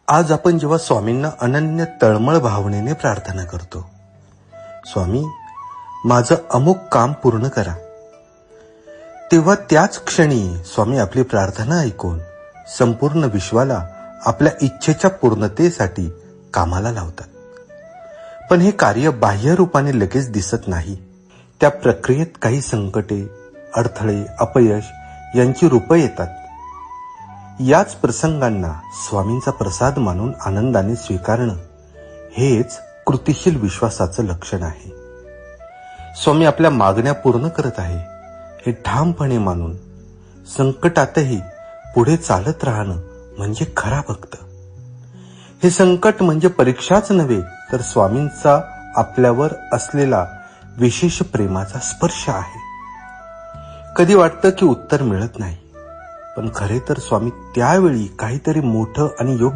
आज आपण जेव्हा स्वामींना अनन्य तळमळ भावनेने प्रार्थना करतो, स्वामी माझं अमुक काम पूर्ण करा, तेव्हा त्याच क्षणी स्वामी आपली प्रार्थना ऐकून संपूर्ण विश्वाला आपल्या इच्छेच्या पूर्णतेसाठी कामाला लावतात. पण हे कार्य बाह्य रूपाने लगेच दिसत नाही. त्या प्रक्रियेत काही संकटे, अडथळे, अपयश यांची रूपं येतात. याच प्रसंगांना स्वामींचा प्रसाद मानून आनंदाने स्वीकारणं हेच कृतिशील विश्वासाचं लक्षण आहे. स्वामी आपल्या मागण्या पूर्ण करत आहे हे ठामपणे मानून संकटातही पुढे चालत राहणं म्हणजे खरा भक्त. हे संकट म्हणजे परीक्षाच नव्हे, तर स्वामींचा आपल्यावर असलेला विशेष प्रेमाचा स्पर्श आहे. कधी वाटतं की उत्तर मिळत नाही, पण खरे तर स्वामी त्यावेळी काहीतरी मोठं आणि योग्य